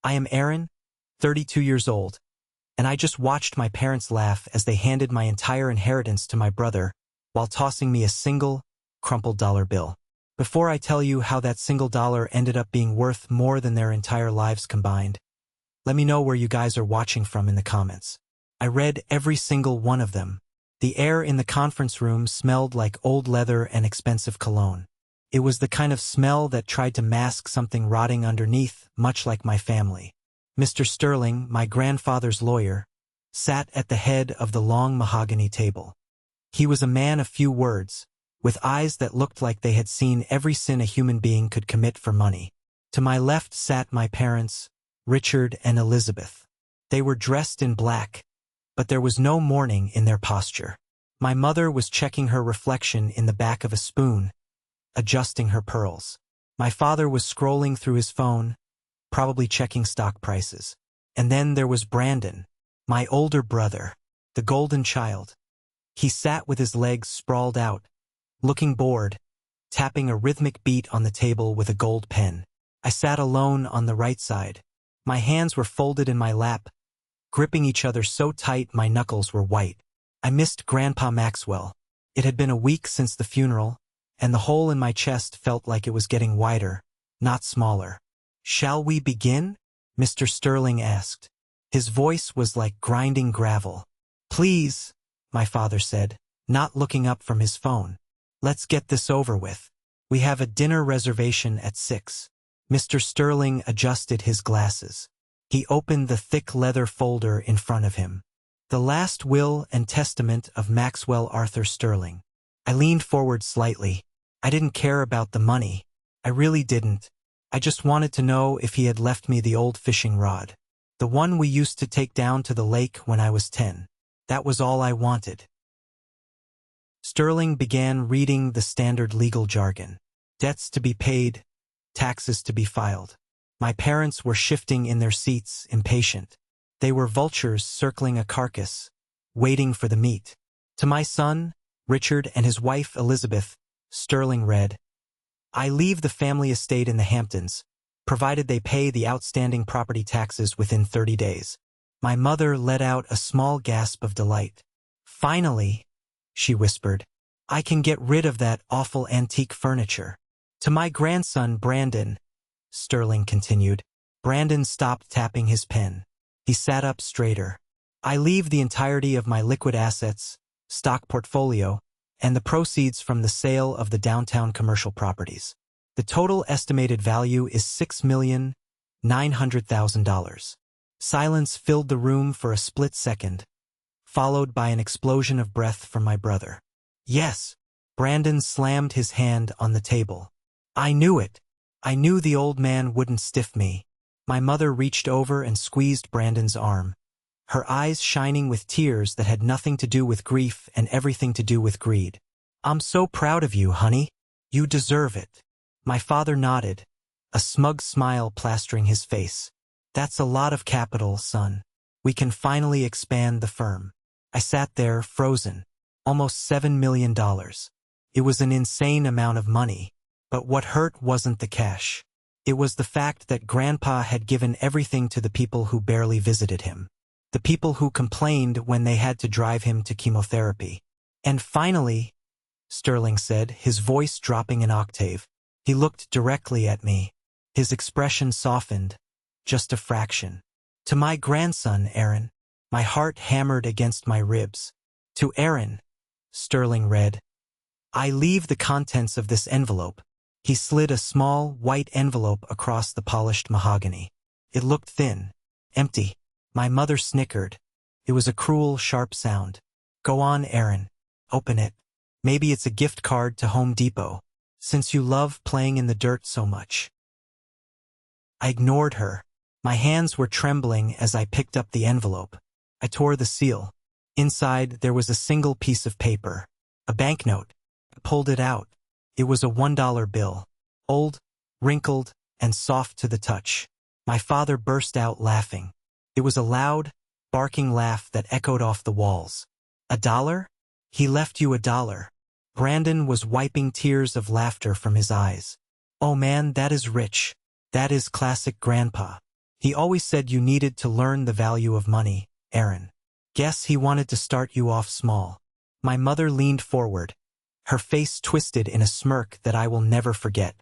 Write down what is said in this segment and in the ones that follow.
I am Aaron, 32 years old, and I just watched my parents laugh as they handed my entire inheritance to my brother while tossing me a single, crumpled dollar bill. Before I tell you how that single dollar ended up being worth more than their entire lives combined, let me know where you guys are watching from in the comments. I read every single one of them. The air in the conference room smelled like old leather and expensive cologne. It was the kind of smell that tried to mask something rotting underneath, much like my family. Mr. Sterling, my grandfather's lawyer, sat at the head of the long mahogany table. He was a man of few words, with eyes that looked like they had seen every sin a human being could commit for money. To my left sat my parents, Richard and Elizabeth. They were dressed in black, but there was no mourning in their posture. My mother was checking her reflection in the back of a spoon, adjusting her pearls. My father was scrolling through his phone, probably checking stock prices. And then there was Brandon, my older brother, the golden child. He sat with his legs sprawled out, looking bored, tapping a rhythmic beat on the table with a gold pen. I sat alone on the right side. My hands were folded in my lap, gripping each other so tight my knuckles were white. I missed Grandpa Maxwell. It had been a week since the funeral, and the hole in my chest felt like it was getting wider, not smaller. "Shall we begin?" Mr. Sterling asked. His voice was like grinding gravel. "Please," my father said, not looking up from his phone. "Let's get this over with. We have a dinner reservation at 6. Mr. Sterling adjusted his glasses. He opened the thick leather folder in front of him. The last will and testament of Maxwell Arthur Sterling. I leaned forward slightly. I didn't care about the money. I really didn't. I just wanted to know if he had left me the old fishing rod. The one we used to take down to the lake when I was 10. That was all I wanted. Sterling began reading the standard legal jargon. Debts to be paid, taxes to be filed. My parents were shifting in their seats, impatient. They were vultures circling a carcass, waiting for the meat. To my son, Richard, and his wife, Elizabeth, Sterling read, "I leave the family estate in the Hamptons, provided they pay the outstanding property taxes within 30 days. My mother let out a small gasp of delight. "Finally," she whispered, "I can get rid of that awful antique furniture." To my grandson, Brandon, Sterling continued. Brandon stopped tapping his pen. He sat up straighter. "I leave the entirety of my liquid assets, stock portfolio, and the proceeds from the sale of the downtown commercial properties. The total estimated value is $6,900,000. Silence filled the room for a split second, followed by an explosion of breath from my brother. "Yes." Brandon slammed his hand on the table. "I knew it. I knew the old man wouldn't stiff me." My mother reached over and squeezed Brandon's arm, her eyes shining with tears that had nothing to do with grief and everything to do with greed. "I'm so proud of you, honey. You deserve it." My father nodded, a smug smile plastering his face. "That's a lot of capital, son. We can finally expand the firm." I sat there, frozen. Almost $7 million. It was an insane amount of money. But what hurt wasn't the cash. It was the fact that Grandpa had given everything to the people who barely visited him. The people who complained when they had to drive him to chemotherapy. "And finally," Sterling said, his voice dropping an octave. He looked directly at me. His expression softened, just a fraction. "To my grandson, Aaron." My heart hammered against my ribs. "To Aaron," Sterling read, "I leave the contents of this envelope." He slid a small, white envelope across the polished mahogany. It looked thin, empty. My mother snickered. It was a cruel, sharp sound. "Go on, Aaron. Open it. Maybe it's a gift card to Home Depot, since you love playing in the dirt so much." I ignored her. My hands were trembling as I picked up the envelope. I tore the seal. Inside, there was a single piece of paper. A banknote. I pulled it out. It was a $1 bill. Old, wrinkled, and soft to the touch. My father burst out laughing. It was a loud, barking laugh that echoed off the walls. $1? He left you $1. Brandon was wiping tears of laughter from his eyes. "Oh man, that is rich. That is classic Grandpa." He always said you needed to learn the value of money, Aaron. Guess he wanted to start you off small. My mother leaned forward, her face twisted in a smirk that I will never forget.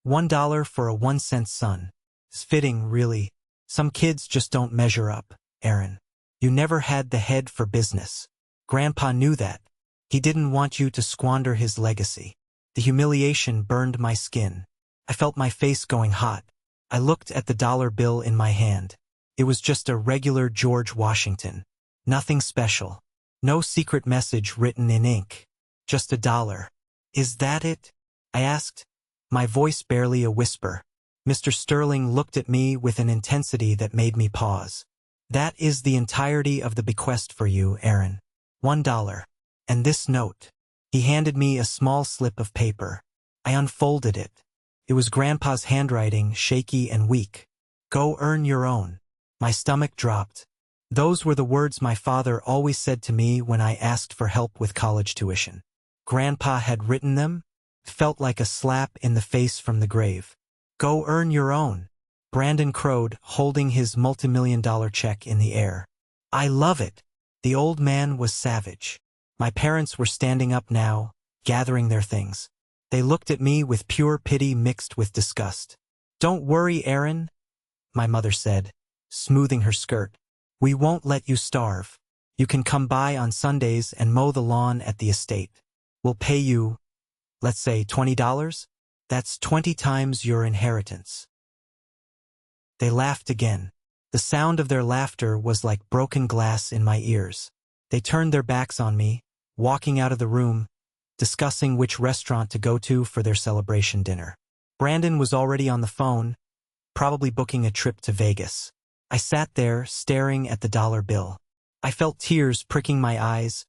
$1 for a 1-cent son. It's fitting, really. Some kids just don't measure up, Aaron. You never had the head for business. Grandpa knew that. He didn't want you to squander his legacy. The humiliation burned my skin. I felt my face going hot. I looked at the dollar bill in my hand. It was just a regular George Washington. Nothing special. No secret message written in ink. Just $1. Is that it? I asked, my voice barely a whisper. Mr. Sterling looked at me with an intensity that made me pause. That is the entirety of the bequest for you, Aaron. $1. And this note. He handed me a small slip of paper. I unfolded it. It was Grandpa's handwriting, shaky and weak. Go earn your own. My stomach dropped. Those were the words my father always said to me when I asked for help with college tuition. Grandpa had written them? It felt like a slap in the face from the grave. Go earn your own. Brandon crowed, holding his multimillion-dollar check in the air. I love it. The old man was savage. My parents were standing up now, gathering their things. They looked at me with pure pity mixed with disgust. Don't worry, Aaron, my mother said, smoothing her skirt. We won't let you starve. You can come by on Sundays and mow the lawn at the estate. We'll pay you, let's say $20? That's 20 times your inheritance. They laughed again. The sound of their laughter was like broken glass in my ears. They turned their backs on me, walking out of the room, discussing which restaurant to go to for their celebration dinner. Brandon was already on the phone, probably booking a trip to Vegas. I sat there, staring at the dollar bill. I felt tears pricking my eyes,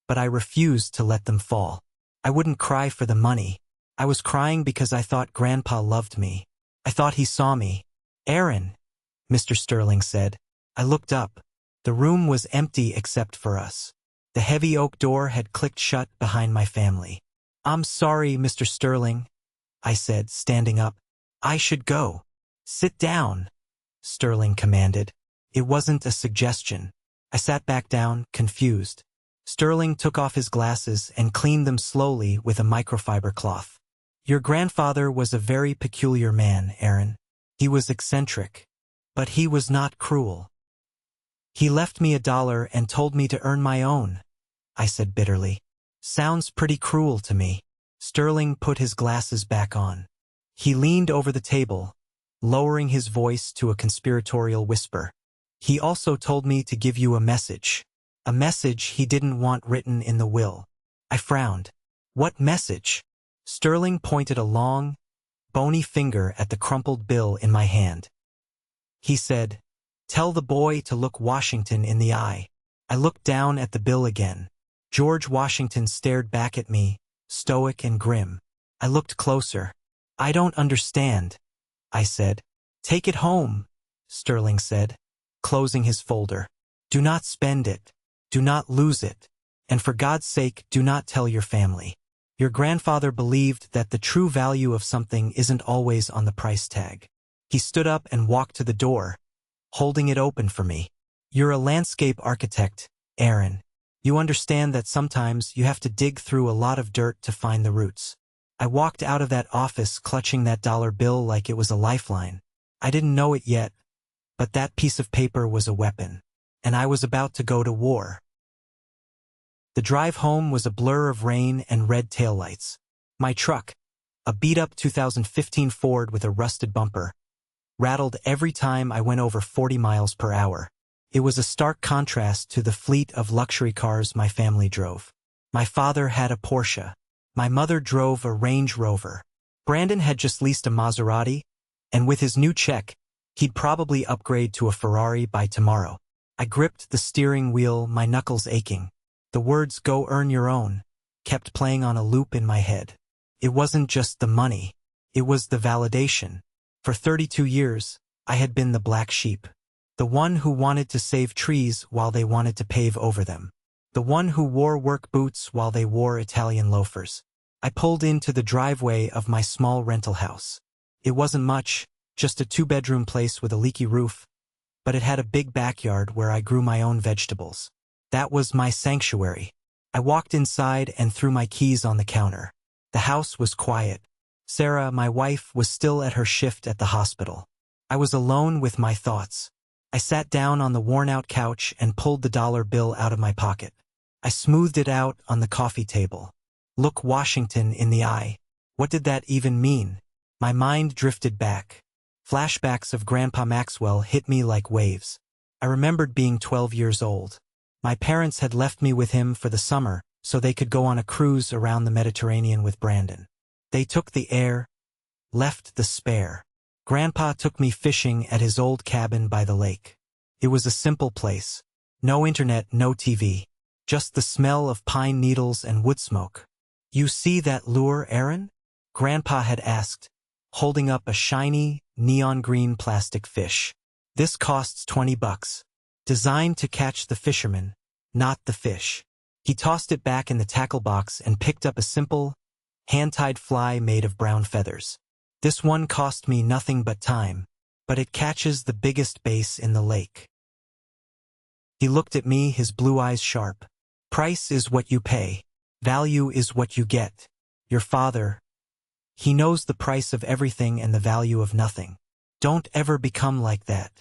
but I refused to let them fall. I wouldn't cry for the money. I was crying because I thought Grandpa loved me. I thought he saw me. Aaron, Mr. Sterling said. I looked up. The room was empty except for us. The heavy oak door had clicked shut behind my family. I'm sorry, Mr. Sterling, I said, standing up. I should go. Sit down, Sterling commanded. It wasn't a suggestion. I sat back down, confused. Sterling took off his glasses and cleaned them slowly with a microfiber cloth. Your grandfather was a very peculiar man, Aaron. He was eccentric, but he was not cruel. He left me $1 and told me to earn my own, I said bitterly. Sounds pretty cruel to me. Sterling put his glasses back on. He leaned over the table, lowering his voice to a conspiratorial whisper. He also told me to give you a message he didn't want written in the will. I frowned. What message? Sterling pointed a long, bony finger at the crumpled bill in my hand. He said, tell the boy to look Washington in the eye. I looked down at the bill again. George Washington stared back at me, stoic and grim. I looked closer. I don't understand, I said. Take it home, Sterling said, closing his folder. Do not spend it. Do not lose it. And for God's sake, do not tell your family. Your grandfather believed that the true value of something isn't always on the price tag. He stood up and walked to the door, holding it open for me. You're a landscape architect, Aaron. You understand that sometimes you have to dig through a lot of dirt to find the roots. I walked out of that office clutching that dollar bill like it was a lifeline. I didn't know it yet, but that piece of paper was a weapon, and I was about to go to war. The drive home was a blur of rain and red taillights. My truck, a beat-up 2015 Ford with a rusted bumper, rattled every time I went over 40 miles per hour. It was a stark contrast to the fleet of luxury cars my family drove. My father had a Porsche. My mother drove a Range Rover. Brandon had just leased a Maserati, and with his new check, he'd probably upgrade to a Ferrari by tomorrow. I gripped the steering wheel, my knuckles aching. The words "go earn your own" kept playing on a loop in my head. It wasn't just the money. It was the validation. For 32 years, I had been the black sheep. The one who wanted to save trees while they wanted to pave over them. The one who wore work boots while they wore Italian loafers. I pulled into the driveway of my small rental house. It wasn't much, just a 2-bedroom place with a leaky roof, but it had a big backyard where I grew my own vegetables. That was my sanctuary. I walked inside and threw my keys on the counter. The house was quiet. Sarah, my wife, was still at her shift at the hospital. I was alone with my thoughts. I sat down on the worn-out couch and pulled the dollar bill out of my pocket. I smoothed it out on the coffee table. Look Washington in the eye. What did that even mean? My mind drifted back. Flashbacks of Grandpa Maxwell hit me like waves. I remembered being 12 years old. My parents had left me with him for the summer so they could go on a cruise around the Mediterranean with Brandon. They took the air, left the spare. Grandpa took me fishing at his old cabin by the lake. It was a simple place. No internet, no TV. Just the smell of pine needles and wood smoke. "You see that lure, Aaron?" Grandpa had asked, holding up a shiny, neon green plastic fish. "This costs $20. Designed to catch the fisherman, not the fish." He tossed it back in the tackle box and picked up a simple, hand-tied fly made of brown feathers. "This one cost me nothing but time, but it catches the biggest bass in the lake." He looked at me, his blue eyes sharp. "Price is what you pay. Value is what you get. Your father, he knows the price of everything and the value of nothing. Don't ever become like that."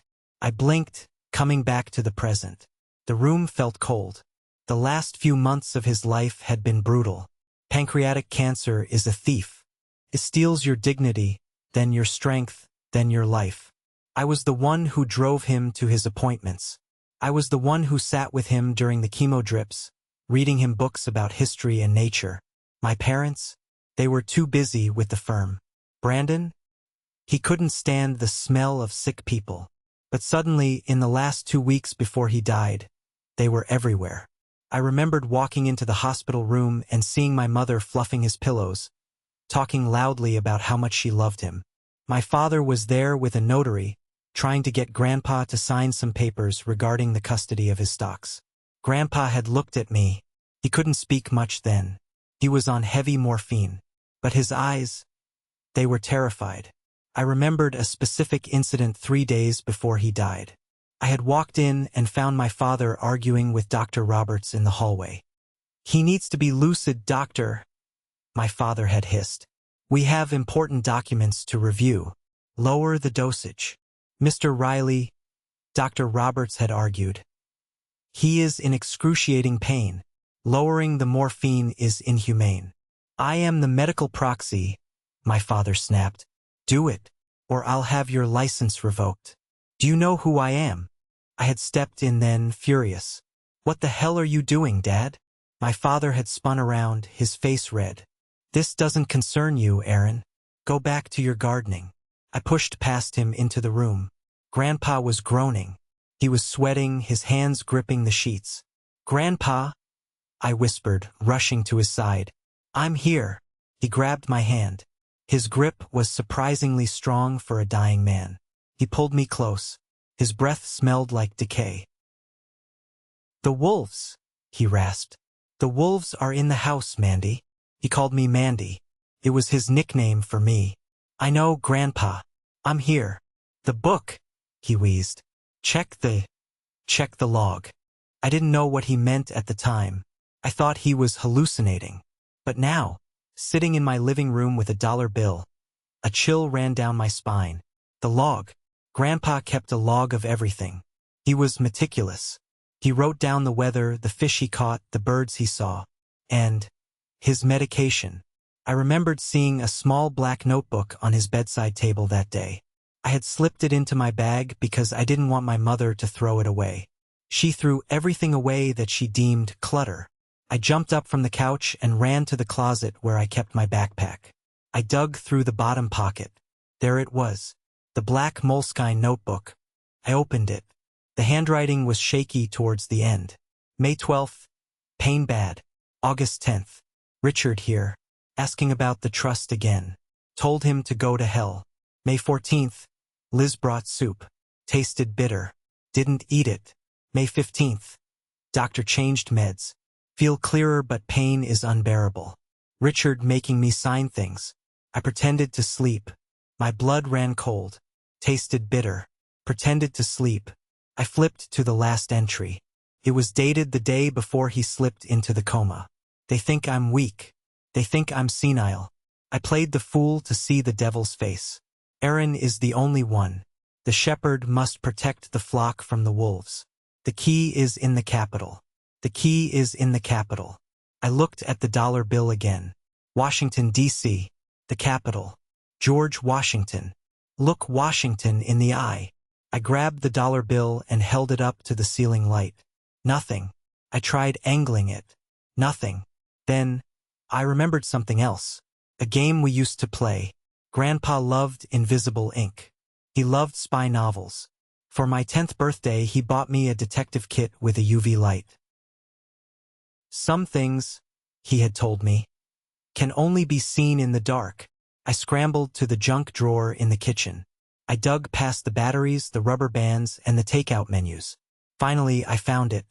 I blinked, coming back to the present. The room felt cold. The last few months of his life had been brutal. Pancreatic cancer is a thief. It steals your dignity, then your strength, then your life. I was the one who drove him to his appointments. I was the one who sat with him during the chemo drips, reading him books about history and nature. My parents? They were too busy with the firm. Brandon? He couldn't stand the smell of sick people. But suddenly, in the last 2 weeks before he died, they were everywhere. I remembered walking into the hospital room and seeing my mother fluffing his pillows, talking loudly about how much she loved him. My father was there with a notary, trying to get Grandpa to sign some papers regarding the custody of his stocks. Grandpa had looked at me. He couldn't speak much then. He was on heavy morphine. But his eyes, they were terrified. I remembered a specific incident 3 days before he died. I had walked in and found my father arguing with Dr. Roberts in the hallway. "He needs to be lucid, doctor," my father had hissed. "We have important documents to review. Lower the dosage." "Mr. Riley," Dr. Roberts had argued. "He is in excruciating pain. Lowering the morphine is inhumane." "I am the medical proxy," my father snapped. "Do it, or I'll have your license revoked." "Do you know who I am?" I had stepped in then, furious. "What the hell are you doing, Dad?" My father had spun around, his face red. "This doesn't concern you, Aaron. Go back to your gardening." I pushed past him into the room. Grandpa was groaning. He was sweating, his hands gripping the sheets. "Grandpa," I whispered, rushing to his side. "I'm here." He grabbed my hand. His grip was surprisingly strong for a dying man. He pulled me close. His breath smelled like decay. "The wolves," he rasped. "The wolves are in the house, Mandy." He called me Mandy. It was his nickname for me. "I know, Grandpa. I'm here." "The book," he wheezed. Check the log." I didn't know what he meant at the time. I thought he was hallucinating. But now, sitting in my living room with a dollar bill, a chill ran down my spine. The log. Grandpa kept a log of everything. He was meticulous. He wrote down the weather, the fish he caught, the birds he saw, and his medication. I remembered seeing a small black notebook on his bedside table that day. I had slipped it into my bag because I didn't want my mother to throw it away. She threw everything away that she deemed clutter. I jumped up from the couch and ran to the closet where I kept my backpack. I dug through the bottom pocket. There it was. The black moleskine notebook. I opened it. The handwriting was shaky towards the end. May 12th. Pain bad. August 10th. Richard here. Asking about the trust again. Told him to go to hell. May 14th. Liz brought soup. Tasted bitter. Didn't eat it. May 15th. Doctor changed meds. Feel clearer but pain is unbearable. Richard making me sign things. I pretended to sleep. My blood ran cold. Tasted bitter. Pretended to sleep. I flipped to the last entry. It was dated the day before he slipped into the coma. They think I'm weak. They think I'm senile. I played the fool to see the devil's face. Aaron is the only one. The shepherd must protect the flock from the wolves. The key is in the capital. The key is in the capital. I looked at the dollar bill again. Washington, D.C., the capital. George Washington. Look Washington in the eye. I grabbed the dollar bill and held it up to the ceiling light. Nothing. I tried angling it. Nothing. Then, I remembered something else. A game we used to play. Grandpa loved Invisible Ink. He loved spy novels. For my 10th birthday, he bought me a detective kit with a UV light. Some things, he had told me, can only be seen in the dark. I scrambled to the junk drawer in the kitchen. I dug past the batteries, the rubber bands, and the takeout menus. Finally, I found it.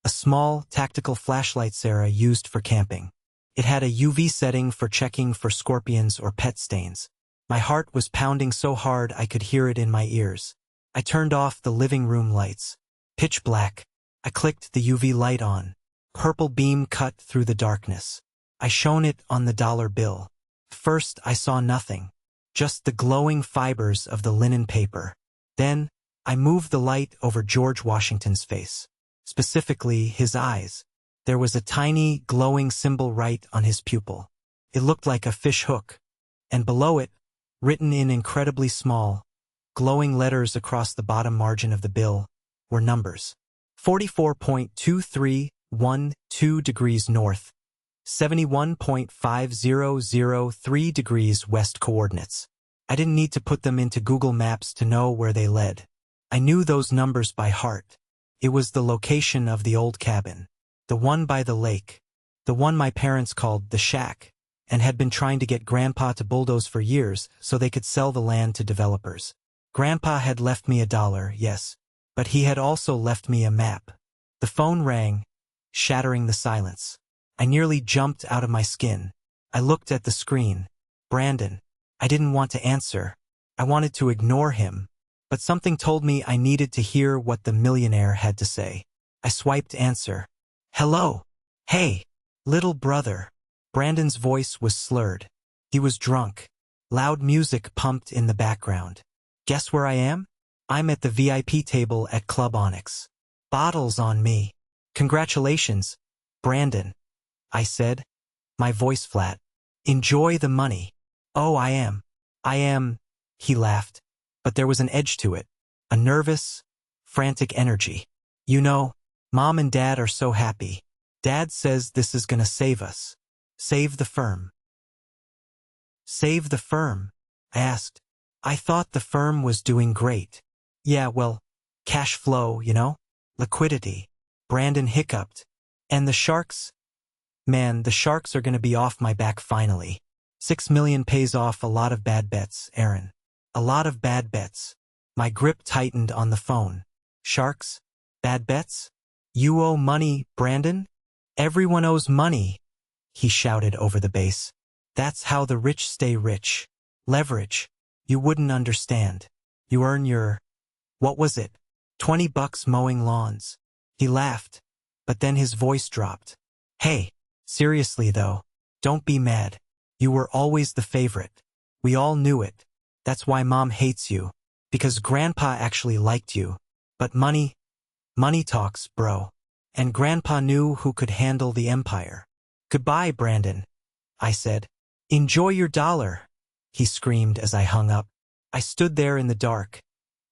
A small, tactical flashlight Sarah used for camping. It had a UV setting for checking for scorpions or pet stains. My heart was pounding so hard I could hear it in my ears. I turned off the living room lights. Pitch black. I clicked the UV light on. Purple beam cut through the darkness. I shone it on the dollar bill. First, I saw nothing. Just the glowing fibers of the linen paper. Then, I moved the light over George Washington's face. Specifically, his eyes. There was a tiny, glowing symbol right on his pupil. It looked like a fish hook. And below it, written in incredibly small, glowing letters across the bottom margin of the bill, were numbers. 44.2312 degrees north, 71.5003 degrees west coordinates. I didn't need to put them into Google Maps to know where they led. I knew those numbers by heart. It was the location of the old cabin. The one by the lake. The one my parents called the shack, and had been trying to get Grandpa to bulldoze for years so they could sell the land to developers. Grandpa had left me $1, yes, but he had also left me a map. The phone rang, shattering the silence. I nearly jumped out of my skin. I looked at the screen. Brandon. I didn't want to answer. I wanted to ignore him, but something told me I needed to hear what the millionaire had to say. I swiped answer. Hello. Hey. Little brother. Brandon's voice was slurred. He was drunk. Loud music pumped in the background. Guess where I am? I'm at the VIP table at Club Onyx. Bottles on me. Congratulations, Brandon, I said, my voice flat. Enjoy the money. Oh, I am, he laughed. But there was an edge to it. A nervous, frantic energy. You know, Mom and Dad are so happy. Dad says this is gonna save us. Save the firm. Save the firm? I asked. I thought the firm was doing great. Yeah, well, cash flow, you know? Liquidity. Brandon hiccuped. And the Sharks? Man, the Sharks are gonna be off my back finally. 6 million pays off a lot of bad bets, Aaron. A lot of bad bets. My grip tightened on the phone. Sharks? Bad bets? You owe money, Brandon? Everyone owes money, he shouted over the bass. That's how the rich stay rich. Leverage. You wouldn't understand. You earn your... What was it? $20 mowing lawns. He laughed, but then his voice dropped. Hey, seriously though, don't be mad. You were always the favorite. We all knew it. That's why Mom hates you. Because Grandpa actually liked you. But money talks, bro. And Grandpa knew who could handle the empire. Goodbye, Brandon, I said. Enjoy your dollar, he screamed as I hung up. I stood there in the dark,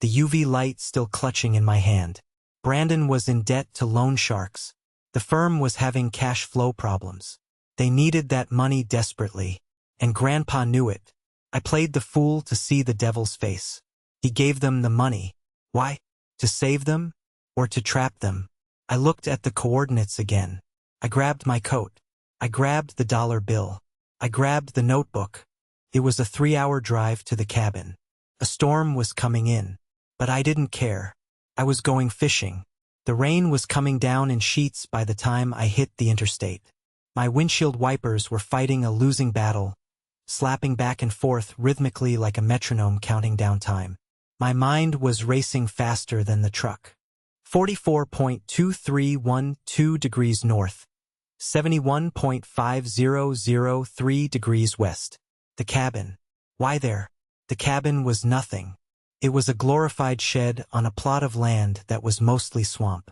the UV light still clutching in my hand. Brandon was in debt to loan sharks. The firm was having cash flow problems. They needed that money desperately, and Grandpa knew it. I played the fool to see the devil's face. He gave them the money. Why? To save them? Or to trap them? I looked at the coordinates again. I grabbed my coat. I grabbed the dollar bill. I grabbed the notebook. It was a 3-hour drive to the cabin. A storm was coming in, but I didn't care. I was going fishing. The rain was coming down in sheets by the time I hit the interstate. My windshield wipers were fighting a losing battle, slapping back and forth rhythmically like a metronome counting down time. My mind was racing faster than the truck. 44.2312 degrees north, 71.5003 degrees west. The cabin. Why there? The cabin was nothing. It was a glorified shed on a plot of land that was mostly swamp.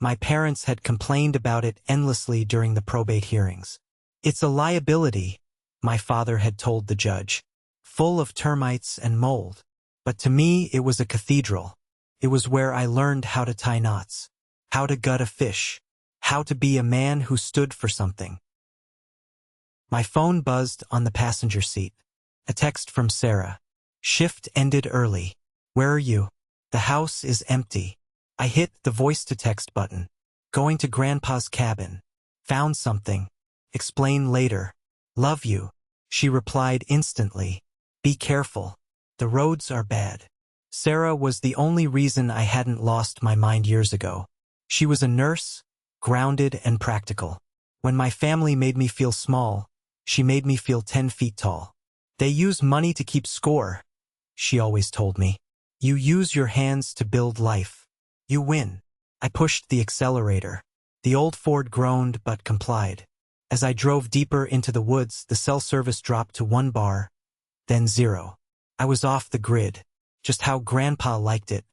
My parents had complained about it endlessly during the probate hearings. It's a liability, my father had told the judge, full of termites and mold. But to me it was a cathedral. It was where I learned how to tie knots, how to gut a fish, how to be a man who stood for something. My phone buzzed on the passenger seat. A text from Sarah. Shift ended early. Where are you? The house is empty. I hit the voice-to-text button. Going to Grandpa's cabin. Found something. Explain later. Love you. She replied instantly. Be careful. The roads are bad. Sarah was the only reason I hadn't lost my mind years ago. She was a nurse, grounded and practical. When my family made me feel small, she made me feel 10 feet tall. They use money to keep score, she always told me. You use your hands to build life. You win. I pushed the accelerator. The old Ford groaned but complied. As I drove deeper into the woods, the cell service dropped to 1 bar, then 0. I was off the grid. Just how Grandpa liked it.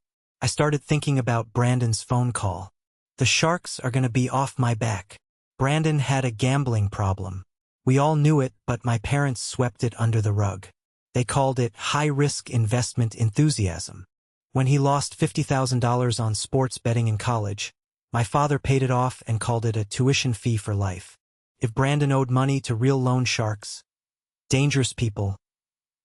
I started thinking about Brandon's phone call. The sharks are gonna be off my back. Brandon had a gambling problem. We all knew it, but my parents swept it under the rug. They called it high-risk investment enthusiasm. When he lost $50,000 on sports betting in college, my father paid it off and called it a tuition fee for life. If Brandon owed money to real loan sharks, dangerous people,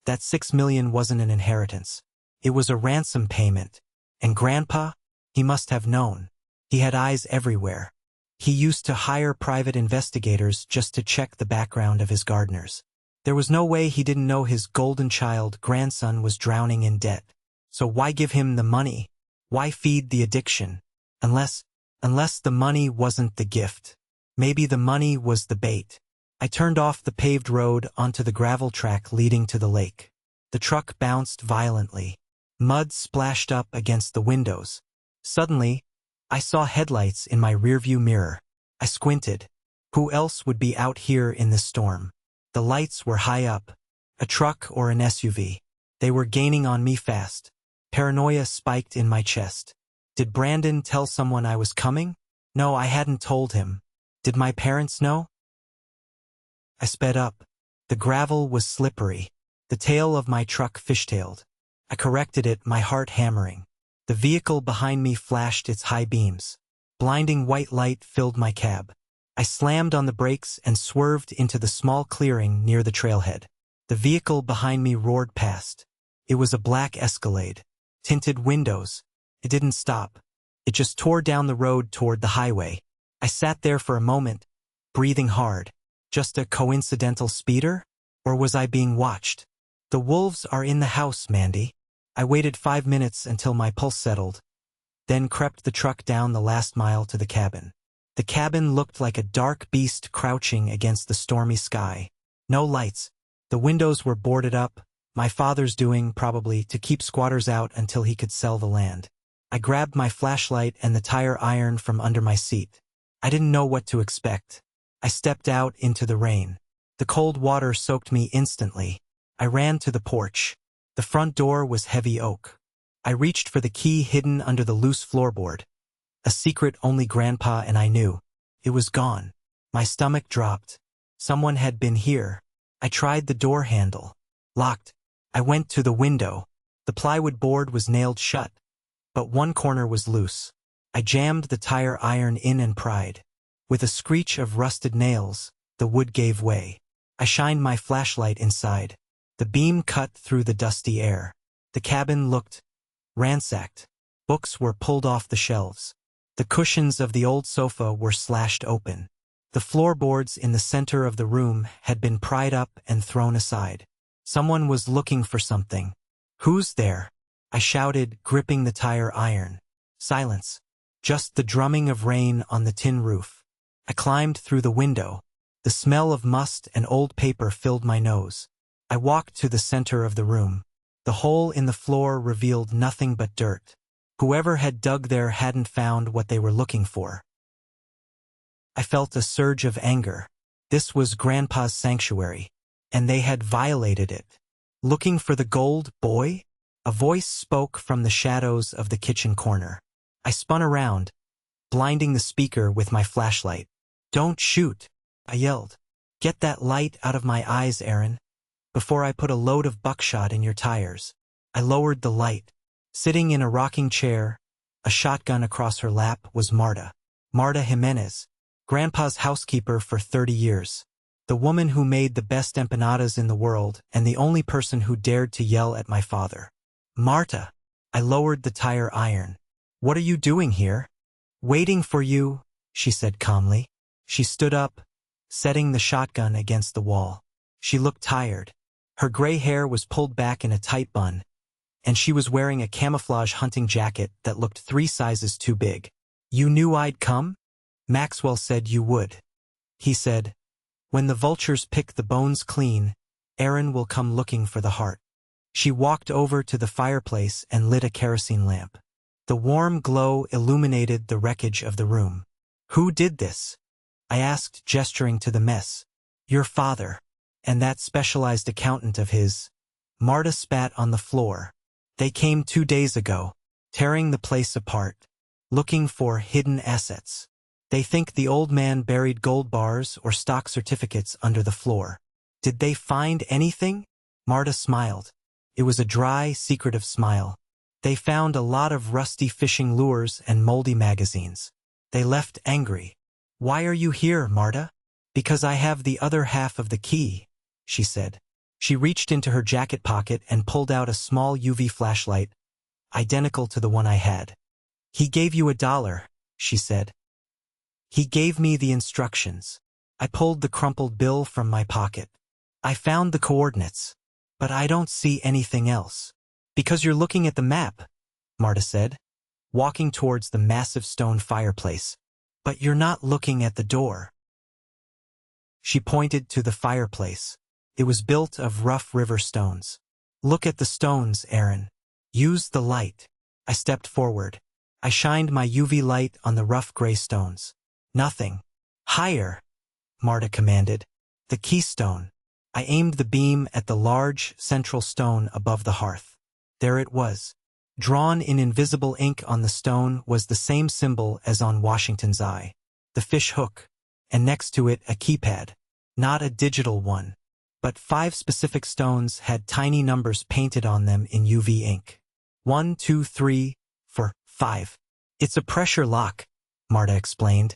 that $6 million wasn't an inheritance. It was a ransom payment. And Grandpa? He must have known. He had eyes everywhere. He used to hire private investigators just to check the background of his gardeners. There was no way he didn't know his golden child grandson was drowning in debt. So why give him the money? Why feed the addiction? Unless the money wasn't the gift. Maybe the money was the bait. I turned off the paved road onto the gravel track leading to the lake. The truck bounced violently. Mud splashed up against the windows. Suddenly, I saw headlights in my rearview mirror. I squinted. Who else would be out here in this storm? The lights were high up. A truck or an SUV. They were gaining on me fast. Paranoia spiked in my chest. Did Brandon tell someone I was coming? No, I hadn't told him. Did my parents know? I sped up. The gravel was slippery. The tail of my truck fishtailed. I corrected it, my heart hammering. The vehicle behind me flashed its high beams. Blinding white light filled my cab. I slammed on the brakes and swerved into the small clearing near the trailhead. The vehicle behind me roared past. It was a black Escalade. Tinted windows. It didn't stop. It just tore down the road toward the highway. I sat there for a moment, breathing hard. Just a coincidental speeder? Or was I being watched? The wolves are in the house, Mandy. I waited 5 minutes until my pulse settled, then crept the truck down the last mile to the cabin. The cabin looked like a dark beast crouching against the stormy sky. No lights. The windows were boarded up, my father's doing, probably, to keep squatters out until he could sell the land. I grabbed my flashlight and the tire iron from under my seat. I didn't know what to expect. I stepped out into the rain. The cold water soaked me instantly. I ran to the porch. The front door was heavy oak. I reached for the key hidden under the loose floorboard. A secret only Grandpa and I knew. It was gone. My stomach dropped. Someone had been here. I tried the door handle. Locked. I went to the window. The plywood board was nailed shut, but one corner was loose. I jammed the tire iron in and pried. With a screech of rusted nails, the wood gave way. I shined my flashlight inside. The beam cut through the dusty air. The cabin looked ransacked. Books were pulled off the shelves. The cushions of the old sofa were slashed open. The floorboards in the center of the room had been pried up and thrown aside. Someone was looking for something. Who's there? I shouted, gripping the tire iron. Silence. Just the drumming of rain on the tin roof. I climbed through the window. The smell of must and old paper filled my nose. I walked to the center of the room. The hole in the floor revealed nothing but dirt. Whoever had dug there hadn't found what they were looking for. I felt a surge of anger. This was Grandpa's sanctuary, and they had violated it. Looking for the gold, boy? A voice spoke from the shadows of the kitchen corner. I spun around, blinding the speaker with my flashlight. "Don't shoot," I yelled. "Get that light out of my eyes, Aaron, before I put a load of buckshot in your tires." I lowered the light. Sitting in a rocking chair, a shotgun across her lap, was Marta. Marta Jimenez, Grandpa's housekeeper for 30 years. The woman who made the best empanadas in the world and the only person who dared to yell at my father. "Marta." I lowered the tire iron. "What are you doing here?" "Waiting for you," she said calmly. She stood up, setting the shotgun against the wall. She looked tired. Her gray hair was pulled back in a tight bun, and she was wearing a camouflage hunting jacket that looked 3 sizes too big. "You knew I'd come?" "Maxwell said you would." He said, "When the vultures pick the bones clean, Aaron will come looking for the heart." She walked over to the fireplace and lit a kerosene lamp. The warm glow illuminated the wreckage of the room. "Who did this?" I asked, gesturing to the mess. "Your father, and that specialized accountant of his." Marta spat on the floor. "They came 2 days ago, tearing the place apart, looking for hidden assets. They think the old man buried gold bars or stock certificates under the floor." "Did they find anything?" Marta smiled. It was a dry, secretive smile. "They found a lot of rusty fishing lures and moldy magazines. They left angry." "Why are you here, Marta?" "Because I have the other half of the key," she said. She reached into her jacket pocket and pulled out a small UV flashlight, identical to the one I had. "He gave you $1, she said. "He gave me the instructions." I pulled the crumpled bill from my pocket. "I found the coordinates, but I don't see anything else." "Because you're looking at the map," Marta said, walking towards the massive stone fireplace. "But you're not looking at the door." She pointed to the fireplace. It was built of rough river stones. "Look at the stones, Aaron. Use the light." I stepped forward. I shined my UV light on the rough gray stones. "Nothing." "Higher," Marta commanded. "The keystone." I aimed the beam at the large, central stone above the hearth. There it was. Drawn in invisible ink on the stone was the same symbol as on Washington's eye. The fish hook. And next to it a keypad. Not a digital one, but 5 specific stones had tiny numbers painted on them in UV ink. 1, 2, 3, 4, 5. "It's a pressure lock," Marta explained.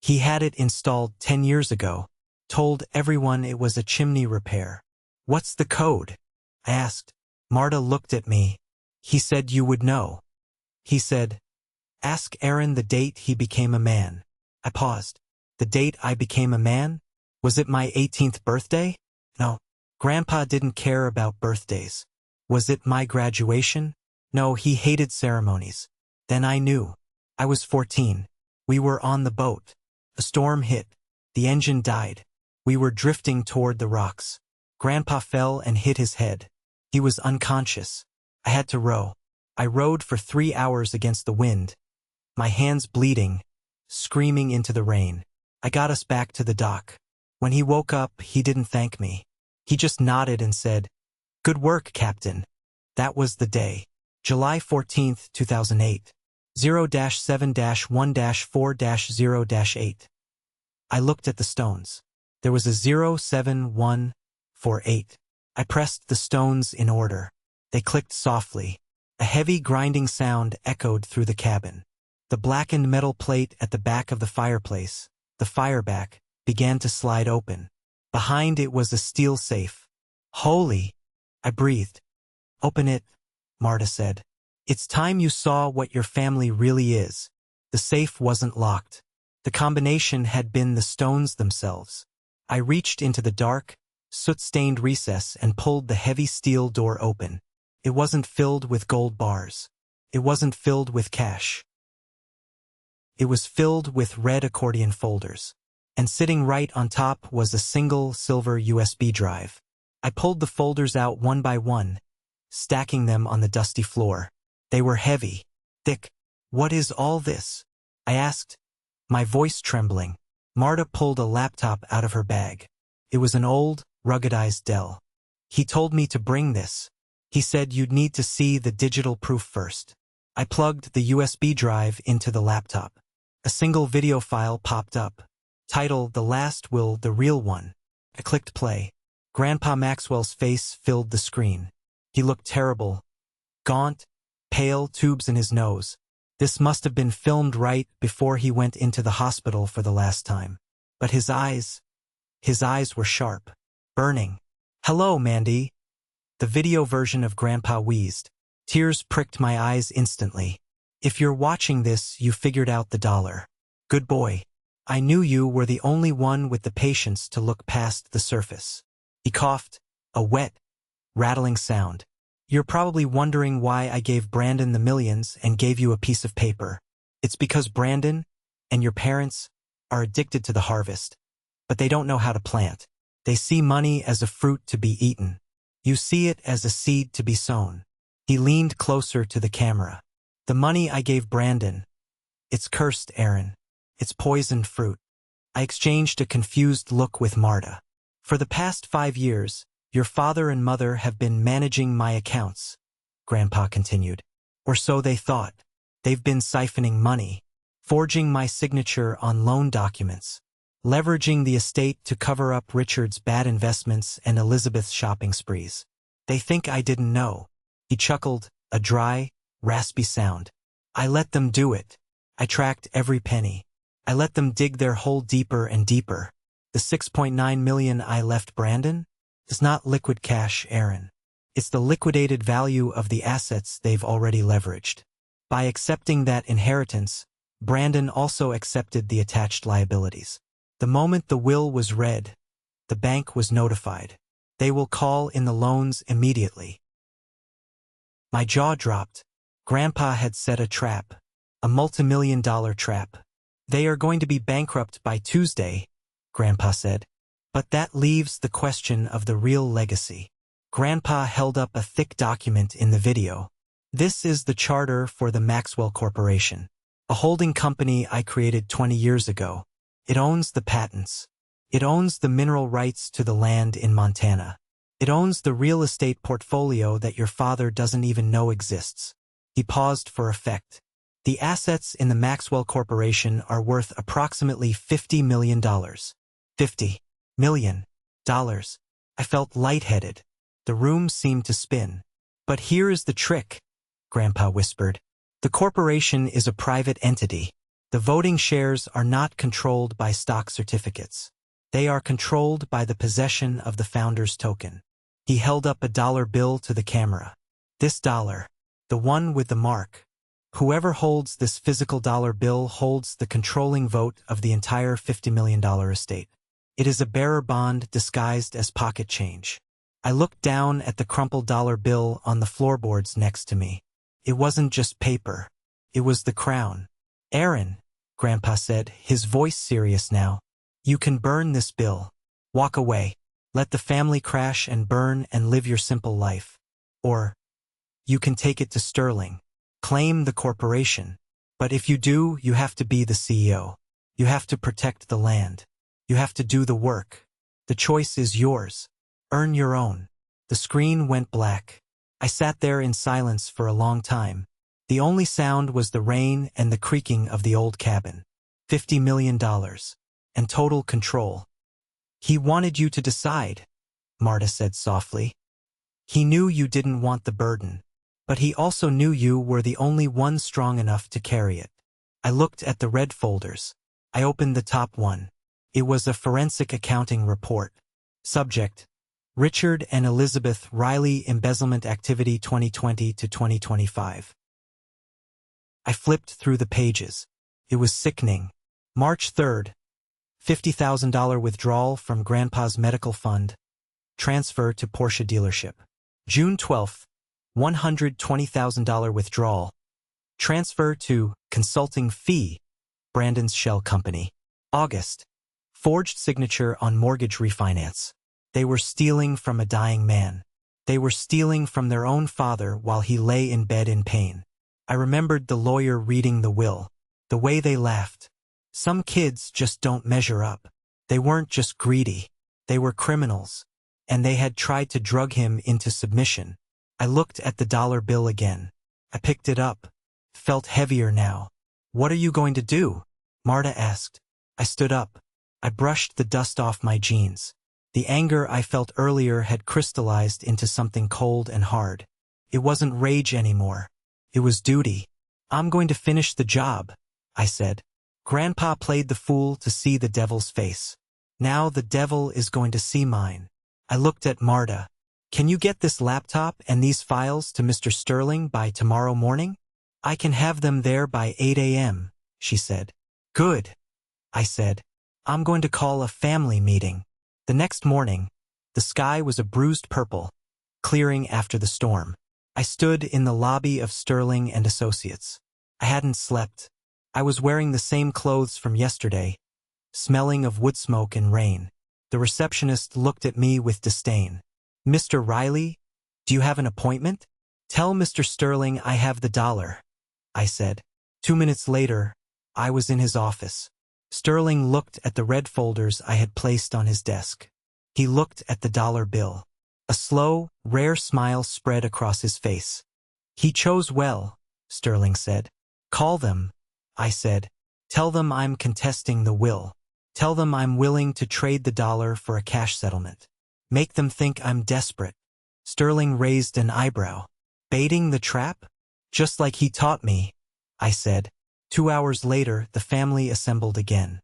"He had it installed 10 years ago. Told everyone it was a chimney repair." "What's the code?" I asked. Marta looked at me. "He said you would know." He said, "Ask Aaron the date he became a man." I paused. The date I became a man? Was it my 18th birthday? No. Grandpa didn't care about birthdays. Was it my graduation? No, he hated ceremonies. Then I knew. I was 14. We were on the boat. A storm hit. The engine died. We were drifting toward the rocks. Grandpa fell and hit his head. He was unconscious. I had to row. I rowed for 3 hours against the wind, my hands bleeding, screaming into the rain. I got us back to the dock. When he woke up, he didn't thank me. He just nodded and said, "Good work, Captain." That was the day. July 14th, 2008. 0-7-1-4-0-8. I looked at the stones. There was a 07148. I pressed the stones in order. They clicked softly. A heavy grinding sound echoed through the cabin. The blackened metal plate at the back of the fireplace, the fireback, began to slide open. Behind it was a steel safe. "Holy!" I breathed. "Open it," Marta said. "It's time you saw what your family really is." The safe wasn't locked. The combination had been the stones themselves. I reached into the dark, soot-stained recess and pulled the heavy steel door open. It wasn't filled with gold bars. It wasn't filled with cash. It was filled with red accordion folders. And sitting right on top was a single silver USB drive. I pulled the folders out one by one, stacking them on the dusty floor. They were heavy. Dick, what is all this? I asked, my voice trembling. Marta pulled a laptop out of her bag. It was an old, ruggedized Dell. He told me to bring this. He said you'd need to see the digital proof first. I plugged the USB drive into the laptop. A single video file popped up. Title, The Last Will, The Real One. I clicked play. Grandpa Maxwell's face filled the screen. He looked terrible. Gaunt, pale, tubes in his nose. This must have been filmed right before he went into the hospital for the last time. But his eyes were sharp, burning. Hello, Mandy. The video version of Grandpa wheezed. Tears pricked my eyes instantly. If you're watching this, you figured out the dollar. Good boy. I knew you were the only one with the patience to look past the surface. He coughed, a wet, rattling sound. You're probably wondering why I gave Brandon the millions and gave you a piece of paper. It's because Brandon and your parents are addicted to the harvest, but they don't know how to plant. They see money as a fruit to be eaten. You see it as a seed to be sown. He leaned closer to the camera. The money I gave Brandon, it's cursed, Aaron. It's poisoned fruit. I exchanged a confused look with Marta. For the past 5 years, your father and mother have been managing my accounts, Grandpa continued. Or so they thought. They've been siphoning money, forging my signature on loan documents, leveraging the estate to cover up Richard's bad investments and Elizabeth's shopping sprees. They think I didn't know. He chuckled, a dry, raspy sound. I let them do it. I tracked every penny. I let them dig their hole deeper and deeper. The $6.9 million I left Brandon is not liquid cash, Aaron. It's the liquidated value of the assets they've already leveraged. By accepting that inheritance, Brandon also accepted the attached liabilities. The moment the will was read, the bank was notified. They will call in the loans immediately. My jaw dropped. Grandpa had set a trap, a multimillion-dollar trap. They are going to be bankrupt by Tuesday, Grandpa said. But that leaves the question of the real legacy. Grandpa held up a thick document in the video. This is the charter for the Maxwell Corporation, a holding company I created 20 years ago. It owns the patents. It owns the mineral rights to the land in Montana. It owns the real estate portfolio that your father doesn't even know exists. He paused for effect. The assets in the Maxwell Corporation are worth approximately $50 million. $50 million. I felt lightheaded. The room seemed to spin. But here is the trick, Grandpa whispered. The corporation is a private entity. The voting shares are not controlled by stock certificates. They are controlled by the possession of the founder's token. He held up a dollar bill to the camera. This dollar, the one with the mark. Whoever holds this physical dollar bill holds the controlling vote of the entire $50 million estate. It is a bearer bond disguised as pocket change. I looked down at the crumpled dollar bill on the floorboards next to me. It wasn't just paper. It was the crown. Aaron, Grandpa said, his voice serious now. You can burn this bill. Walk away. Let the family crash and burn and live your simple life. Or, you can take it to Sterling. Claim the corporation. But if you do, you have to be the CEO. You have to protect the land. You have to do the work. The choice is yours. Earn your own. The screen went black. I sat there in silence for a long time. The only sound was the rain and the creaking of the old cabin. $50 million. And total control. He wanted you to decide, Marta said softly. He knew you didn't want the burden. But he also knew you were the only one strong enough to carry it. I looked at the red folders. I opened the top one. It was a forensic accounting report. Subject: Richard and Elizabeth Riley Embezzlement Activity 2020 to 2025. I flipped through the pages. It was sickening. March 3rd, $50,000 withdrawal from Grandpa's medical fund. Transfer to Porsche dealership. June 12th, $120,000 withdrawal. Transfer to consulting fee, Brandon's shell company. August, forged signature on mortgage refinance. They were stealing from a dying man. They were stealing from their own father while he lay in bed in pain. I remembered the lawyer reading the will, the way they laughed. Some kids just don't measure up. They weren't just greedy. They were criminals. And they had tried to drug him into submission. I looked at the dollar bill again. I picked it up. Felt heavier now. "What are you going to do?" Marta asked. I stood up. I brushed the dust off my jeans. The anger I felt earlier had crystallized into something cold and hard. It wasn't rage anymore. It was duty. "I'm going to finish the job," I said. Grandpa played the fool to see the devil's face. Now the devil is going to see mine. I looked at Marta. "Can you get this laptop and these files to Mr. Sterling by tomorrow morning?" "I can have them there by 8 a.m., she said. "Good," I said. "I'm going to call a family meeting." The next morning, the sky was a bruised purple, clearing after the storm. I stood in the lobby of Sterling and Associates. I hadn't slept. I was wearing the same clothes from yesterday, smelling of wood smoke and rain. The receptionist looked at me with disdain. "Mr. Riley, do you have an appointment?" "Tell Mr. Sterling I have the dollar," I said. 2 minutes later, I was in his office. Sterling looked at the red folders I had placed on his desk. He looked at the dollar bill. A slow, rare smile spread across his face. "He chose well," Sterling said. "Call them," I said. "Tell them I'm contesting the will. Tell them I'm willing to trade the dollar for a cash settlement. Make them think I'm desperate." Sterling raised an eyebrow. "Baiting the trap?" "Just like he taught me," I said. 2 hours later, the family assembled again.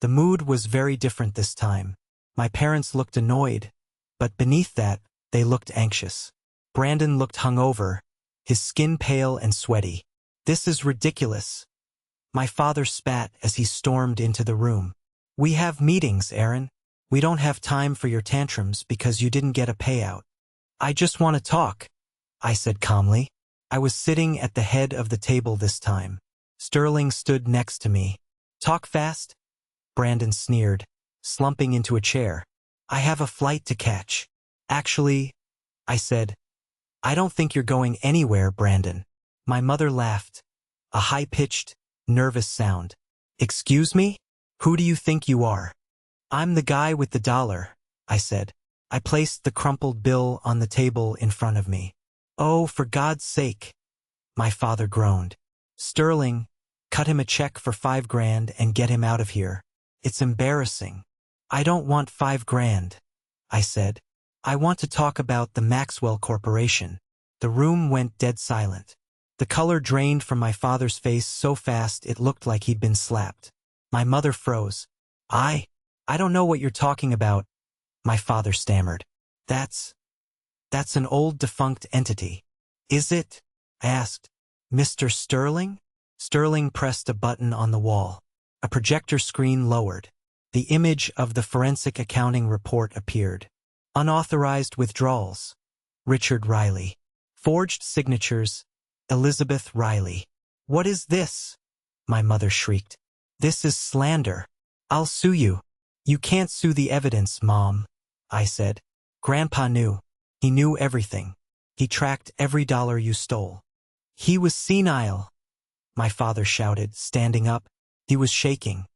The mood was very different this time. My parents looked annoyed, but beneath that, they looked anxious. Brandon looked hungover, his skin pale and sweaty. "This is ridiculous." My father spat as he stormed into the room. "We have meetings, Aaron. We don't have time for your tantrums because you didn't get a payout." "I just want to talk," I said calmly. I was sitting at the head of the table this time. Sterling stood next to me. "Talk fast?" Brandon sneered, slumping into a chair. "I have a flight to catch." "Actually," I said, "I don't think you're going anywhere, Brandon." My mother laughed, a high-pitched, nervous sound. "Excuse me? Who do you think you are?" "I'm the guy with the dollar," I said. I placed the crumpled bill on the table in front of me. "Oh, for God's sake," my father groaned. "Sterling, cut him a check for $5,000 and get him out of here. It's embarrassing." "I don't want $5,000, I said. "I want to talk about the Maxwell Corporation." The room went dead silent. The color drained from my father's face so fast it looked like he'd been slapped. My mother froze. I don't know what you're talking about," my father stammered. That's an old defunct entity." "Is it?" I asked. "Mr. Sterling?" Sterling pressed a button on the wall. A projector screen lowered. The image of the forensic accounting report appeared. "Unauthorized withdrawals. Richard Riley. Forged signatures. Elizabeth Riley." "What is this?" my mother shrieked. "This is slander. I'll sue you." "You can't sue the evidence, Mom," I said. "Grandpa knew. He knew everything. He tracked every dollar you stole." "He was senile," my father shouted, standing up. He was shaking.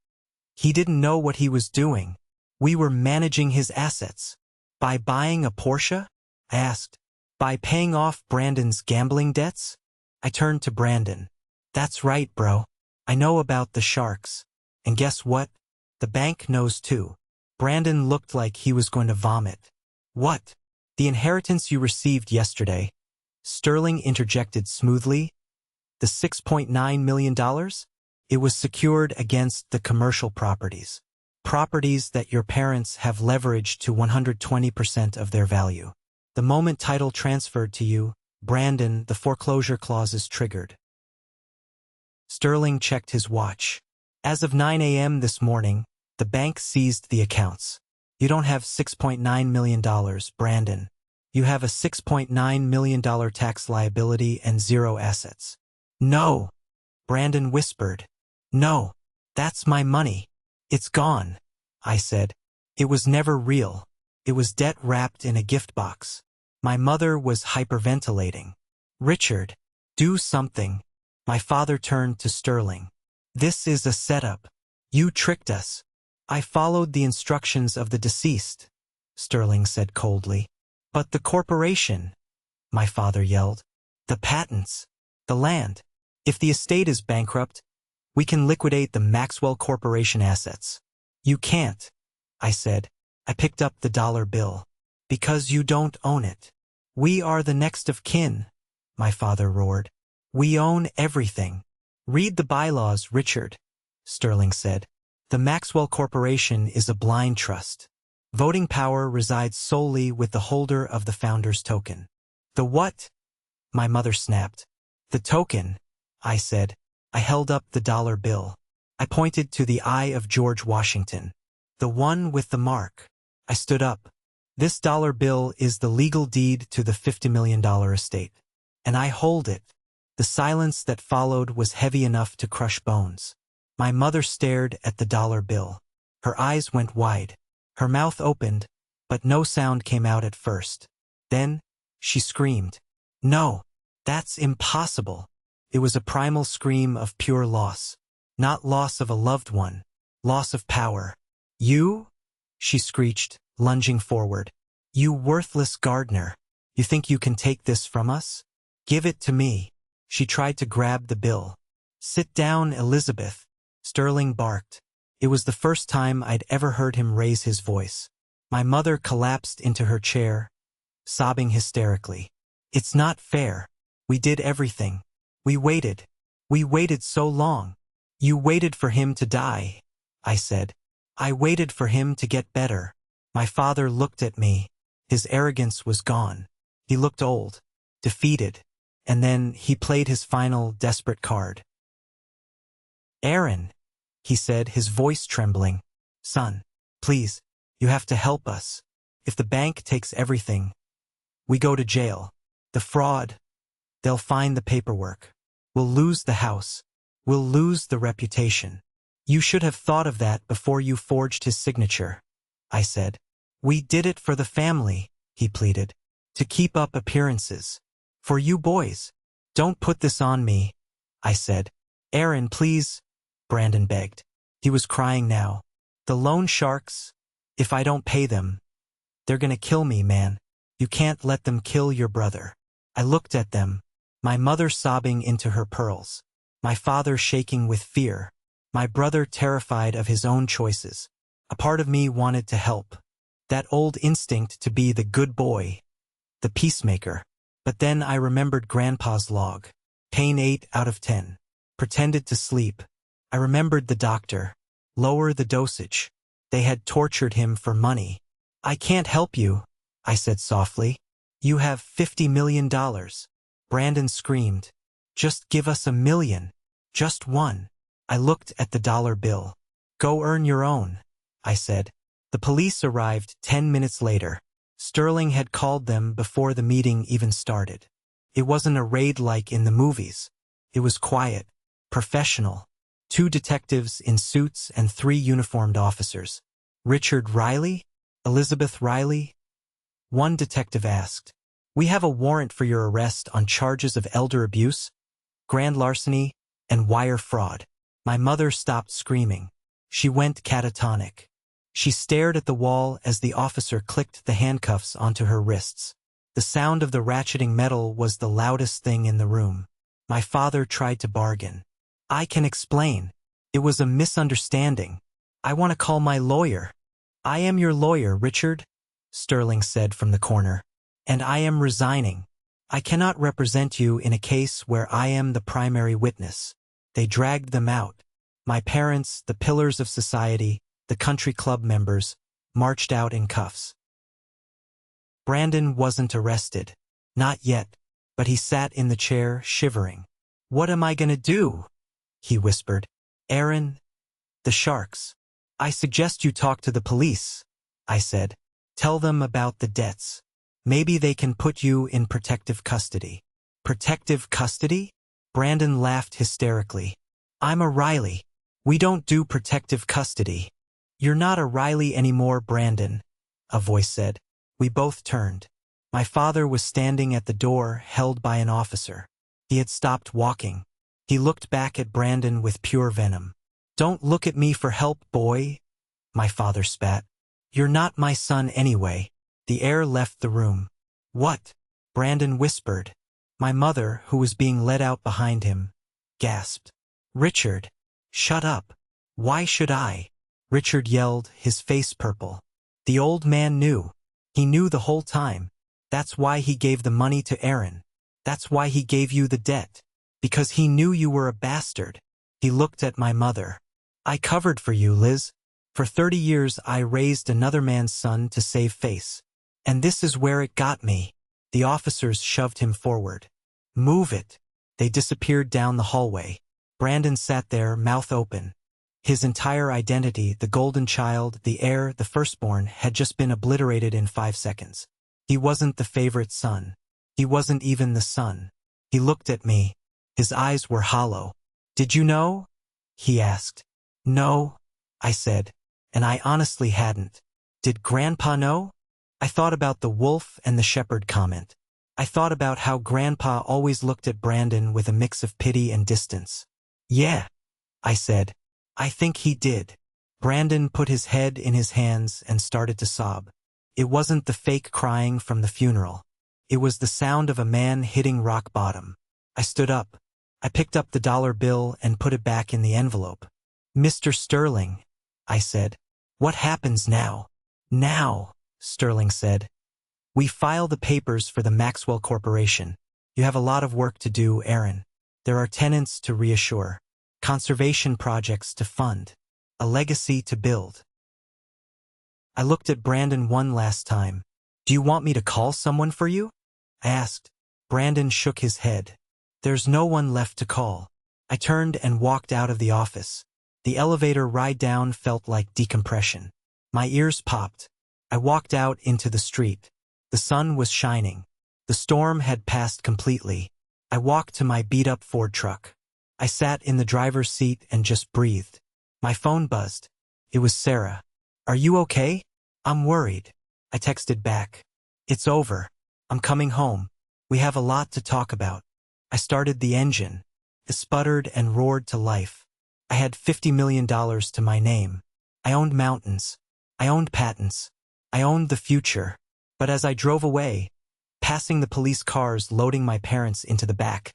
"He didn't know what he was doing. We were managing his assets." "By buying a Porsche?" I asked. "By paying off Brandon's gambling debts?" I turned to Brandon. "That's right, bro. I know about the sharks. And guess what? The bank knows too." Brandon looked like he was going to vomit. "What?" "The inheritance you received yesterday," Sterling interjected smoothly. "The $6.9 million? It was secured against the commercial properties. Properties that your parents have leveraged to 120% of their value. The moment title transferred to you, Brandon, the foreclosure clause is triggered." Sterling checked his watch. "As of 9 a.m. this morning, the bank seized the accounts. You don't have $6.9 million, Brandon. You have a $6.9 million tax liability and 0 assets." "No," Brandon whispered. "No, that's my money. It's gone," I said. "It was never real. It was debt wrapped in a gift box." My mother was hyperventilating. "Richard, Do something. My father turned to Sterling. This is a setup. You tricked us. I followed the instructions of the deceased, Sterling said coldly. But the corporation, my father yelled. The patents. The land. If the estate is bankrupt, we can liquidate the Maxwell Corporation assets. You can't, I said. I picked up the dollar bill. Because you don't own it. We are the next of kin, my father roared. We own everything. Read the bylaws, Richard, Sterling said. The Maxwell Corporation is a blind trust. Voting power resides solely with the holder of the founder's token. The what? My mother snapped. The token, I said. I held up the dollar bill. I pointed to the eye of George Washington. The one with the mark. I stood up. This dollar bill is the legal deed to the $50 million estate. And I hold it. The silence that followed was heavy enough to crush bones. My mother stared at the dollar bill. Her eyes went wide. Her mouth opened, but no sound came out at first. Then, she screamed. No, that's impossible. It was a primal scream of pure loss. Not loss of a loved one. Loss of power. You? She screeched, lunging forward. You worthless gardener. You think you can take this from us? Give it to me. She tried to grab the bill. Sit down, Elizabeth, Sterling barked. It was the first time I'd ever heard him raise his voice. My mother collapsed into her chair, sobbing hysterically. It's not fair. We did everything. We waited. We waited so long. You waited for him to die, I said. I waited for him to get better. My father looked at me. His arrogance was gone. He looked old, defeated, and then he played his final desperate card. Aaron, he said, his voice trembling. Son, please, you have to help us. If the bank takes everything, we go to jail. The fraud, they'll find the paperwork. We'll lose the house. We'll lose the reputation. You should have thought of that before you forged his signature, I said. We did it for the family, he pleaded. To keep up appearances. For you boys. Don't put this on me, I said. Aaron, please, Brandon begged. He was crying now. The loan sharks, if I don't pay them, they're gonna kill me, man. You can't let them kill your brother. I looked at them, my mother sobbing into her pearls, my father shaking with fear, my brother terrified of his own choices. A part of me wanted to help. That old instinct to be the good boy, the peacemaker. But then I remembered Grandpa's log. Pain 8 out of 10. Pretended to sleep. I remembered the doctor. Lower the dosage. They had tortured him for money. I can't help you, I said softly. You have $50 million. Brandon screamed. Just give us $1 million. Just one. I looked at the dollar bill. Go earn your own, I said. The police arrived 10 minutes later. Sterling had called them before the meeting even started. It wasn't a raid like in the movies. It was quiet, professional. 2 detectives in suits and 3 uniformed officers. Richard Riley? Elizabeth Riley? One detective asked. We have a warrant for your arrest on charges of elder abuse, grand larceny, and wire fraud. My mother stopped screaming. She went catatonic. She stared at the wall as the officer clicked the handcuffs onto her wrists. The sound of the ratcheting metal was the loudest thing in the room. My father tried to bargain. I can explain. It was a misunderstanding. I want to call my lawyer. I am your lawyer, Richard, Sterling said from the corner. And I am resigning. I cannot represent you in a case where I am the primary witness. They dragged them out. My parents, the pillars of society, the country club members, marched out in cuffs. Brandon wasn't arrested. Not yet, but he sat in the chair, shivering. What am I gonna do? He whispered. Aaron, the sharks. I suggest you talk to the police, I said. Tell them about the debts. Maybe they can put you in protective custody. Protective custody? Brandon laughed hysterically. I'm a Riley. We don't do protective custody. You're not a Riley anymore, Brandon, a voice said. We both turned. My father was standing at the door, held by an officer. He had stopped walking. He looked back at Brandon with pure venom. "Don't look at me for help, boy," my father spat. "You're not my son anyway." The air left the room. "What?" Brandon whispered. My mother, who was being led out behind him, gasped. "Richard, shut up." "Why should I?" Richard yelled, his face purple. The old man knew. He knew the whole time. That's why he gave the money to Aaron. That's why he gave you the debt. Because he knew you were a bastard. He looked at my mother. "I covered for you, Liz. For 30 years I raised another man's son to save face. And this is where it got me." The officers shoved him forward. "Move it." They disappeared down the hallway. Brandon sat there, mouth open. His entire identity, the golden child, the heir, the firstborn, had just been obliterated in 5 seconds. He wasn't the favorite son. He wasn't even the son. He looked at me. His eyes were hollow. "Did you know?" he asked. "No," I said, and I honestly hadn't. Did Grandpa know? I thought about the wolf and the shepherd comment. I thought about how Grandpa always looked at Brandon with a mix of pity and distance. "Yeah," I said. "I think he did." Brandon put his head in his hands and started to sob. It wasn't the fake crying from the funeral. It was the sound of a man hitting rock bottom. I stood up. I picked up the dollar bill and put it back in the envelope. "Mr. Sterling," I said. "What happens now?" "Now," Sterling said, "we file the papers for the Maxwell Corporation. You have a lot of work to do, Aaron. There are tenants to reassure, conservation projects to fund, a legacy to build." I looked at Brandon one last time. "Do you want me to call someone for you?" I asked. Brandon shook his head. "There's no one left to call." I turned and walked out of the office. The elevator ride down felt like decompression. My ears popped. I walked out into the street. The sun was shining. The storm had passed completely. I walked to my beat-up Ford truck. I sat in the driver's seat and just breathed. My phone buzzed. It was Sarah. "Are you okay?" "I'm worried." I texted back. "It's over. I'm coming home. We have a lot to talk about." I started the engine. It sputtered and roared to life. I had $50 million to my name. I owned mountains. I owned patents. I owned the future. But as I drove away, passing the police cars loading my parents into the back,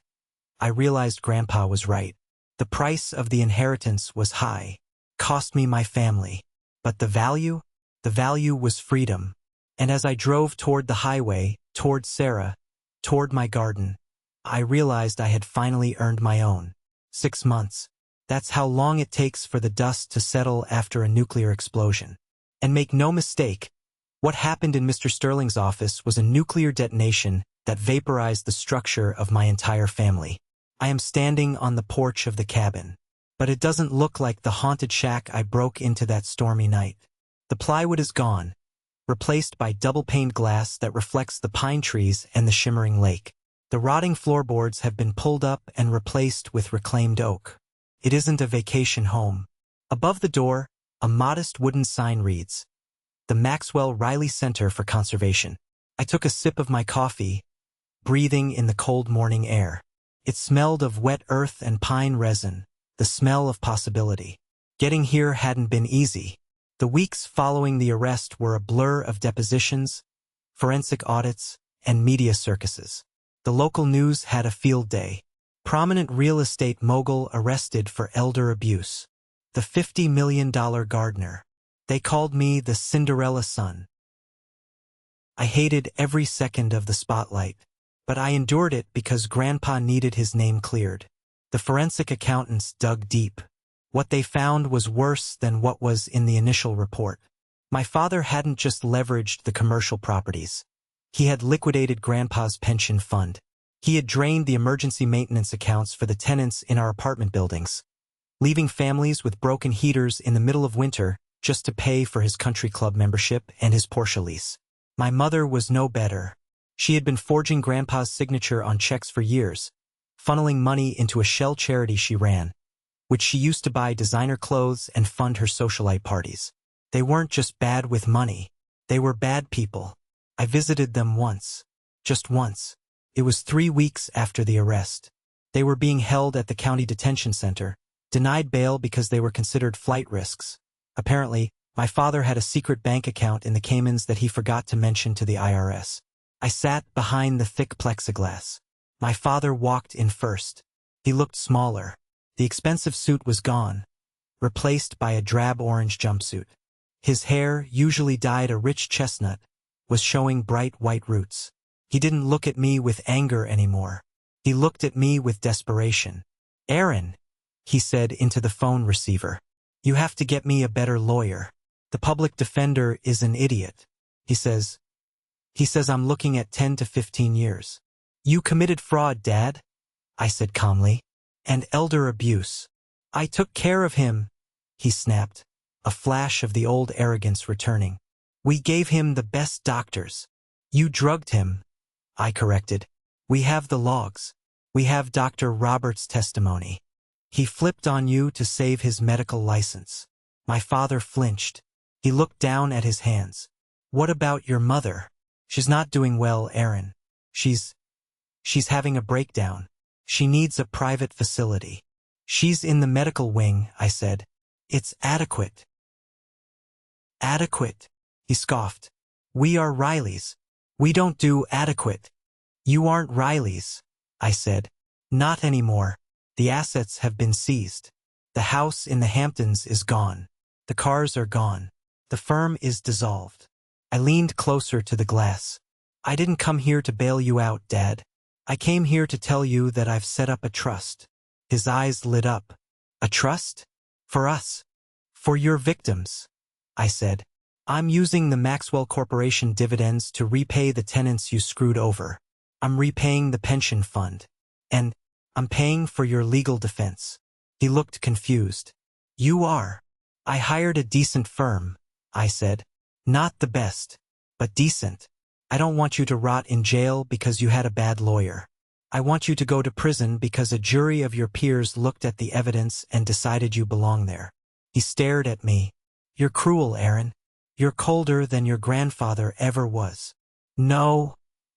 I realized Grandpa was right. The price of the inheritance was high. Cost me my family. But the value? The value was freedom. And as I drove toward the highway, toward Sarah, toward my garden, I realized I had finally earned my own. 6 months. That's how long it takes for the dust to settle after a nuclear explosion. And make no mistake, what happened in Mr. Sterling's office was a nuclear detonation that vaporized the structure of my entire family. I am standing on the porch of the cabin. But it doesn't look like the haunted shack I broke into that stormy night. The plywood is gone, replaced by double-paned glass that reflects the pine trees and the shimmering lake. The rotting floorboards have been pulled up and replaced with reclaimed oak. It isn't a vacation home. Above the door, a modest wooden sign reads, "The Maxwell Riley Center for Conservation." I took a sip of my coffee, breathing in the cold morning air. It smelled of wet earth and pine resin, the smell of possibility. Getting here hadn't been easy. The weeks following the arrest were a blur of depositions, forensic audits, and media circuses. The local news had a field day. Prominent real estate mogul arrested for elder abuse. The $50 million gardener. They called me the Cinderella son. I hated every second of the spotlight, but I endured it because Grandpa needed his name cleared. The forensic accountants dug deep. What they found was worse than what was in the initial report. My father hadn't just leveraged the commercial properties. He had liquidated Grandpa's pension fund. He had drained the emergency maintenance accounts for the tenants in our apartment buildings, leaving families with broken heaters in the middle of winter just to pay for his country club membership and his Porsche lease. My mother was no better. She had been forging Grandpa's signature on checks for years, funneling money into a shell charity she ran, which she used to buy designer clothes and fund her socialite parties. They weren't just bad with money. They were bad people. I visited them once. Just once. It was 3 weeks after the arrest. They were being held at the county detention center, denied bail because they were considered flight risks. Apparently, my father had a secret bank account in the Caymans that he forgot to mention to the IRS. I sat behind the thick plexiglass. My father walked in first. He looked smaller. The expensive suit was gone, replaced by a drab orange jumpsuit. His hair, usually dyed a rich chestnut, was showing bright white roots. He didn't look at me with anger anymore. He looked at me with desperation. "Aaron," he said into the phone receiver, "you have to get me a better lawyer. The public defender is an idiot. He says I'm looking at 10 to 15 years. You committed fraud, Dad," I said calmly, "and elder abuse. I took care of him," he snapped, a flash of the old arrogance returning. "We gave him the best doctors." "You drugged him," I corrected. "We have the logs. We have Dr. Roberts' testimony. He flipped on you to save his medical license." My father flinched. He looked down at his hands. "What about your mother?" "She's not doing well, Aaron. She's having a breakdown. She needs a private facility." "She's in the medical wing," I said. "It's adequate." "Adequate," he scoffed. "We are Rileys. We don't do adequate." "You aren't Rileys," I said. "Not anymore. The assets have been seized. The house in the Hamptons is gone. The cars are gone. The firm is dissolved." I leaned closer to the glass. "I didn't come here to bail you out, Dad. I came here to tell you that I've set up a trust." His eyes lit up. "A trust? For us? For your victims?" I said. "I'm using the Maxwell Corporation dividends to repay the tenants you screwed over. I'm repaying the pension fund. And I'm paying for your legal defense." He looked confused. "You are?" "I hired a decent firm," I said. "Not the best, but decent. I don't want you to rot in jail because you had a bad lawyer. I want you to go to prison because a jury of your peers looked at the evidence and decided you belong there." He stared at me. "You're cruel, Aaron. You're colder than your grandfather ever was." "No,"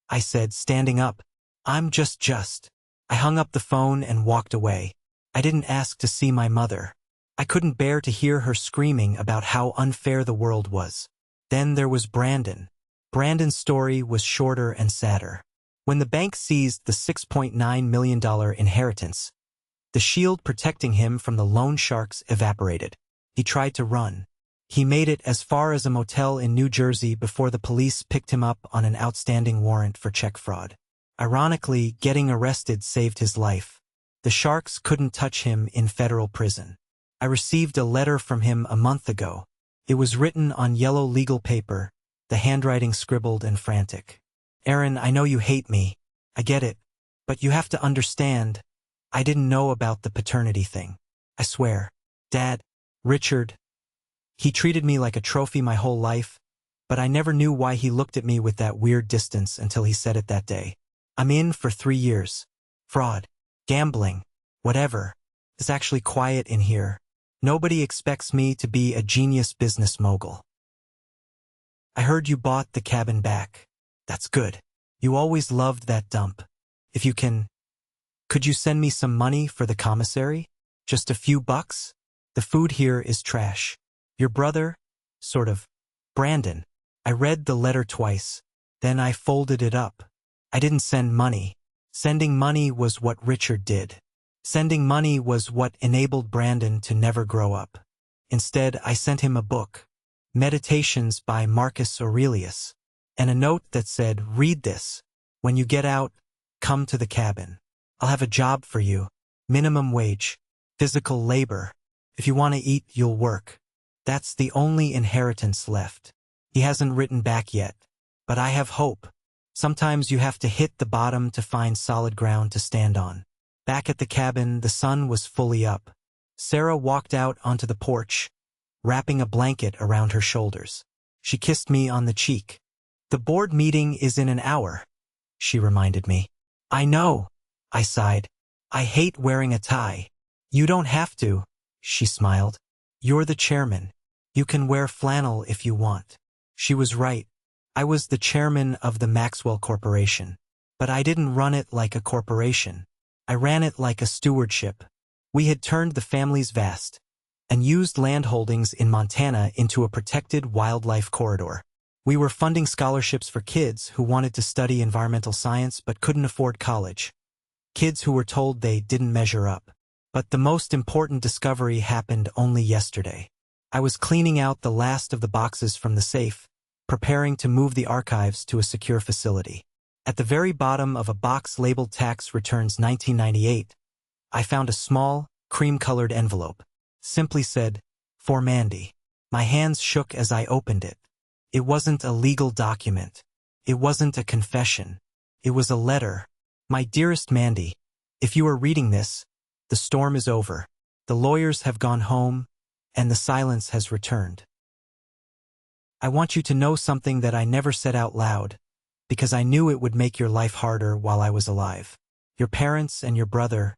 I said, standing up. "I'm just." I hung up the phone and walked away. I didn't ask to see my mother. I couldn't bear to hear her screaming about how unfair the world was. Then there was Brandon. Brandon's story was shorter and sadder. When the bank seized the $6.9 million inheritance, the shield protecting him from the loan sharks evaporated. He tried to run. He made it as far as a motel in New Jersey before the police picked him up on an outstanding warrant for check fraud. Ironically, getting arrested saved his life. The sharks couldn't touch him in federal prison. I received a letter from him a month ago. It was written on yellow legal paper, the handwriting scribbled and frantic. "Aaron, I know you hate me. I get it. But you have to understand, I didn't know about the paternity thing. I swear. Dad, Richard, he treated me like a trophy my whole life, but I never knew why he looked at me with that weird distance until he said it that day. I'm in for 3 years. Fraud, gambling, whatever. It's actually quiet in here. Nobody expects me to be a genius business mogul." "I heard you bought the cabin back. That's good. You always loved that dump. If you can, could you send me some money for the commissary? Just a few bucks? The food here is trash. Your brother, sort of, Brandon." I read the letter twice. Then I folded it up. I didn't send money. Sending money was what Richard did. Sending money was what enabled Brandon to never grow up. Instead, I sent him a book, Meditations by Marcus Aurelius, and a note that said, "Read this. When you get out, come to the cabin. I'll have a job for you. Minimum wage. Physical labor. If you want to eat, you'll work. That's the only inheritance left." He hasn't written back yet, but I have hope. Sometimes you have to hit the bottom to find solid ground to stand on. Back at the cabin, the sun was fully up. Sarah walked out onto the porch, wrapping a blanket around her shoulders. She kissed me on the cheek. "The board meeting is in an hour," she reminded me. "I know," I sighed. "I hate wearing a tie." "You don't have to," she smiled. "You're the chairman. You can wear flannel if you want." She was right. I was the chairman of the Maxwell Corporation, but I didn't run it like a corporation. I ran it like a stewardship. We had turned the family's vast and used landholdings in Montana into a protected wildlife corridor. We were funding scholarships for kids who wanted to study environmental science but couldn't afford college. Kids who were told they didn't measure up. But the most important discovery happened only yesterday. I was cleaning out the last of the boxes from the safe, preparing to move the archives to a secure facility. At the very bottom of a box labeled Tax Returns 1998, I found a small, cream-colored envelope. Simply said, "For Mandy." My hands shook as I opened it. It wasn't a legal document. It wasn't a confession. It was a letter. "My dearest Mandy, if you are reading this, the storm is over. The lawyers have gone home, and the silence has returned. I want you to know something that I never said out loud, because I knew it would make your life harder while I was alive. Your parents and your brother,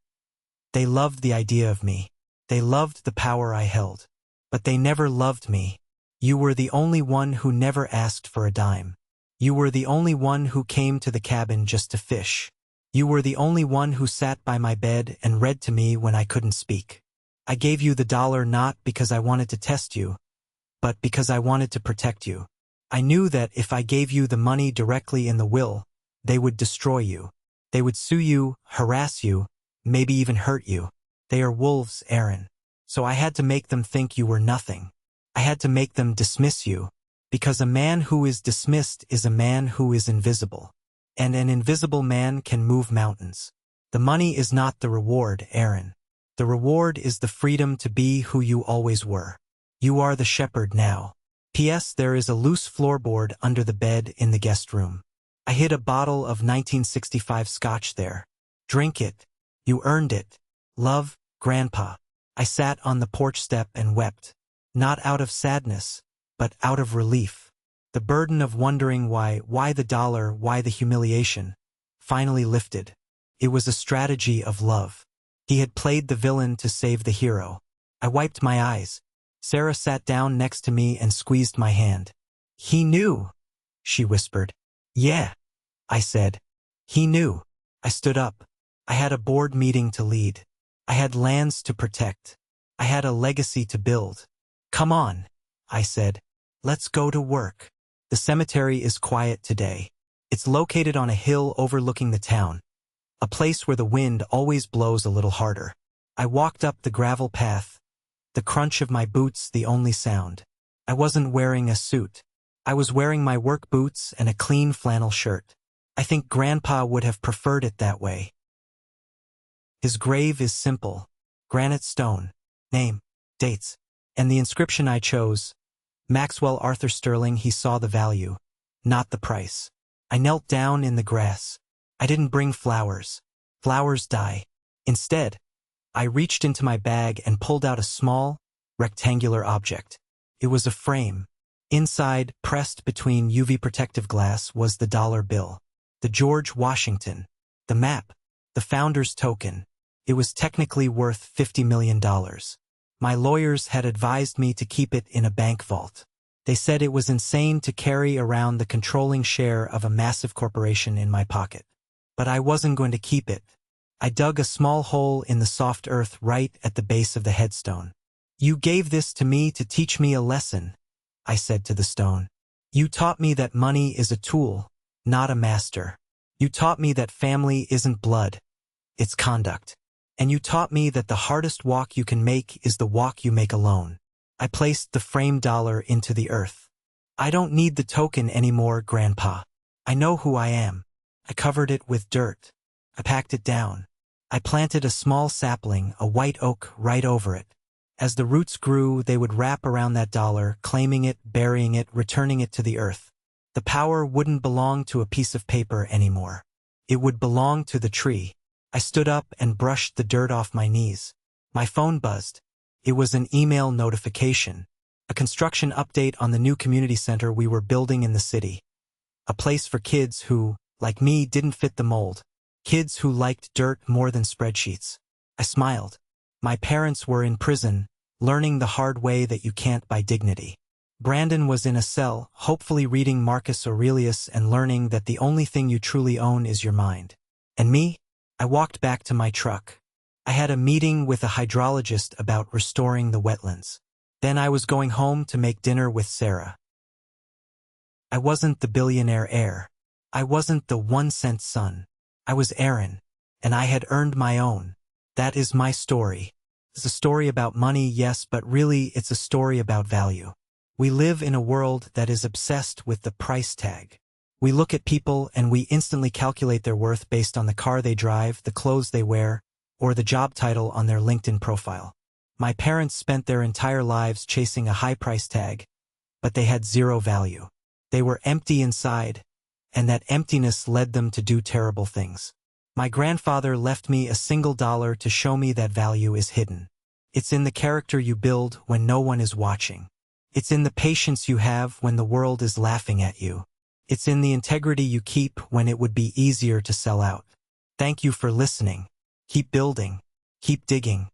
they loved the idea of me. They loved the power I held. But they never loved me. You were the only one who never asked for a dime. You were the only one who came to the cabin just to fish. You were the only one who sat by my bed and read to me when I couldn't speak. I gave you the dollar not because I wanted to test you, but because I wanted to protect you. I knew that if I gave you the money directly in the will, they would destroy you. They would sue you, harass you, maybe even hurt you. They are wolves, Aaron. So I had to make them think you were nothing. I had to make them dismiss you, because a man who is dismissed is a man who is invisible. And an invisible man can move mountains. The money is not the reward, Aaron. The reward is the freedom to be who you always were. You are the shepherd now. P.S. There is a loose floorboard under the bed in the guest room. I hid a bottle of 1965 scotch there. Drink it. You earned it. Love, Grandpa. I sat on the porch step and wept. Not out of sadness, but out of relief. The burden of wondering why the dollar, why the humiliation, finally lifted. It was a strategy of love. He had played the villain to save the hero. I wiped my eyes. Sarah sat down next to me and squeezed my hand. "He knew," she whispered. "Yeah," I said. "He knew." I stood up. I had a board meeting to lead. I had lands to protect. I had a legacy to build. "Come on," I said. "Let's go to work." The cemetery is quiet today. It's located on a hill overlooking the town, a place where the wind always blows a little harder. I walked up the gravel path, the crunch of my boots the only sound. I wasn't wearing a suit. I was wearing my work boots and a clean flannel shirt. I think Grandpa would have preferred it that way. His grave is simple, granite stone, name, dates, and the inscription I chose, Maxwell Arthur Sterling. He saw the value, not the price. I knelt down in the grass. I didn't bring flowers. Flowers die. Instead, I reached into my bag and pulled out a small, rectangular object. It was a frame. Inside, pressed between UV protective glass, was the dollar bill, the George Washington, the map, the founder's token. It was technically worth $50 million. My lawyers had advised me to keep it in a bank vault. They said it was insane to carry around the controlling share of a massive corporation in my pocket. But I wasn't going to keep it. I dug a small hole in the soft earth right at the base of the headstone. "You gave this to me to teach me a lesson," I said to the stone. "You taught me that money is a tool, not a master. You taught me that family isn't blood, it's conduct. And you taught me that the hardest walk you can make is the walk you make alone." I placed the framed dollar into the earth. "I don't need the token anymore, Grandpa. I know who I am." I covered it with dirt. I packed it down. I planted a small sapling, a white oak, right over it. As the roots grew, they would wrap around that dollar, claiming it, burying it, returning it to the earth. The power wouldn't belong to a piece of paper anymore. It would belong to the tree. I stood up and brushed the dirt off my knees. My phone buzzed. It was an email notification. A construction update on the new community center we were building in the city. A place for kids who, like me, didn't fit the mold. Kids who liked dirt more than spreadsheets. I smiled. My parents were in prison, learning the hard way that you can't buy dignity. Brandon was in a cell, hopefully reading Marcus Aurelius and learning that the only thing you truly own is your mind. And me? I walked back to my truck. I had a meeting with a hydrologist about restoring the wetlands. Then I was going home to make dinner with Sarah. I wasn't the billionaire heir. I wasn't the 1-cent son. I was Aaron, and I had earned my own. That is my story. It's a story about money, yes, but really it's a story about value. We live in a world that is obsessed with the price tag. We look at people and we instantly calculate their worth based on the car they drive, the clothes they wear, or the job title on their LinkedIn profile. My parents spent their entire lives chasing a high price tag, but they had zero value. They were empty inside, and that emptiness led them to do terrible things. My grandfather left me a single dollar to show me that value is hidden. It's in the character you build when no one is watching. It's in the patience you have when the world is laughing at you. It's in the integrity you keep when it would be easier to sell out. Thank you for listening. Keep building. Keep digging.